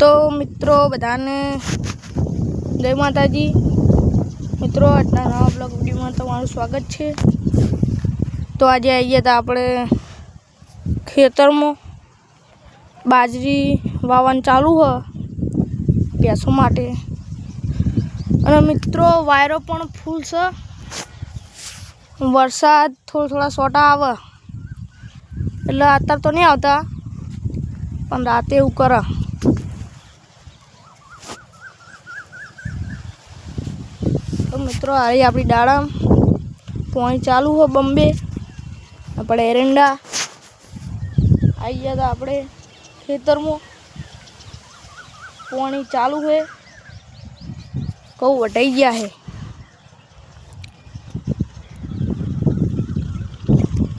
तो मित्रों बधाने जय माताजी। मित्रों आजना नवा ब्लॉग विडियो में तमारुं स्वागत है। तो आज आइए तो आपणे खेतर में बाजरी वावन चालू है भैंसों माटे। अने मित्रों वायरो पण फूल से वरसाद थोड़ा सोटा आवे એટલે અત્યારે तो नहीं आता पण राते एवं करे। तो मित्रों हारी अपनी डाड़ा पानी चालू है बम्बे अपने एरंडा आई गया था अपने खेतर में पानी चालू है कहूँ वटाई गया है।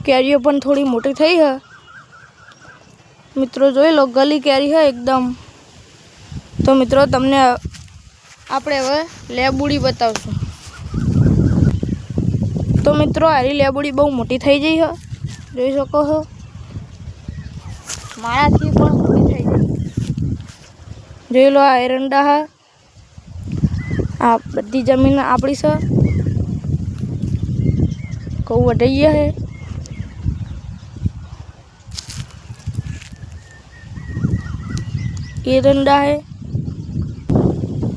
कैरियो पण थोड़ी मोटी थई है मित्रों जोई लो गली कैरी है एकदम। तो मित्रों तमने आपणे हवे लेबुड़ी बतावशुं। तो मित्रों आरी लेबुड़ी बहु मोटी थई गई है जोई शको छो माराथी पण मोटी थई गई। जोई लो आ एरंडा है आ बधी जमीन आपणी छे कहूँ वटाई गया है। एरंडा है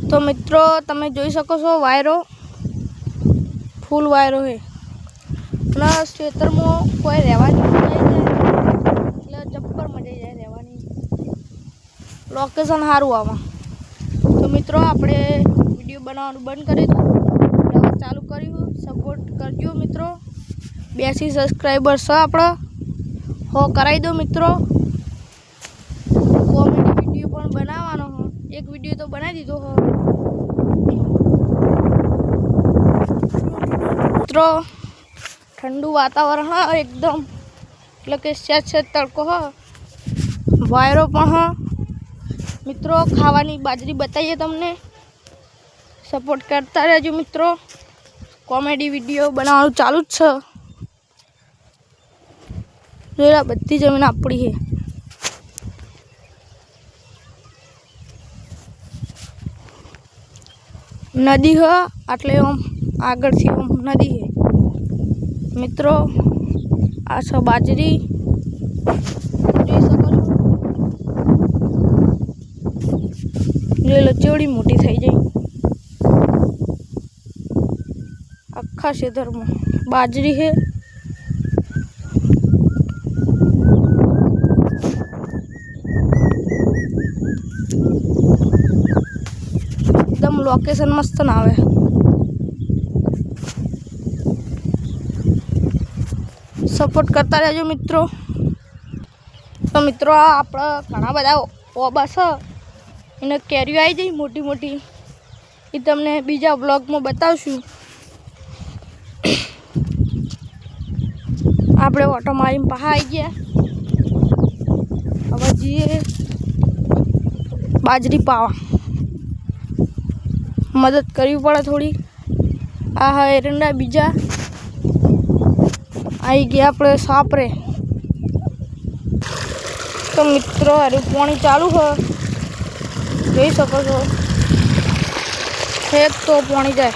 तो मित्रों तमे जोई शको छो वायरो फूल वायरो है प्लस खेतर में कोई रहवानी मजा जाए जब्बर मजा जाए रहवानी लोकेशन सारू आवा। तो मित्रों आपणे वीडियो बनाववानुं बंद करी दो चालू कर्युं सपोर्ट करजो मित्रों। 82 सब्सक्राइबर छे आपणे 100 कराई दो मित्रों। कॉमेडी वीडियो पण बनाववानो हो एक वीडियो तो बनाई दीधो हो मित्रों। ठंडू वातावरण है एकदम એટલે કે સેજ તડકો है वायरो पण है मित्रों। खावानी बाजरी बताइए तमने सपोर्ट करता रहजो मित्रों। कॉमेडी वीडियो बनाववानुं चालू ज छे जोया बधी जमीन आपणी है। नदी है आटले आम आगळ थी आम नदी है मित्रों। आ छे बाजरी जोई शको छो जोई लो चेवड़ी मोटी थई गई आखा क्षेत्र में बाजरी है। एकदम लोकेशन मस्त ना आवे। सपोर्ट करता रहजो मित्रों। तो मित्रों आपड़ा घणा बधा ओबा छे एने केरी आई गई मोटी मोटी ए तमने बीजा ब्लॉग में बतावशुं। आपणे ऑटो मारीने पाछा आई गया हवे जीए बाजरी पावा मदद करवी पड़े थोड़ी। आ हा एरंडा बीजा आई गया अपने सापरे। तो मित्रों हरु पानी चालू है जोई शको छो खेत तो पानी जाए।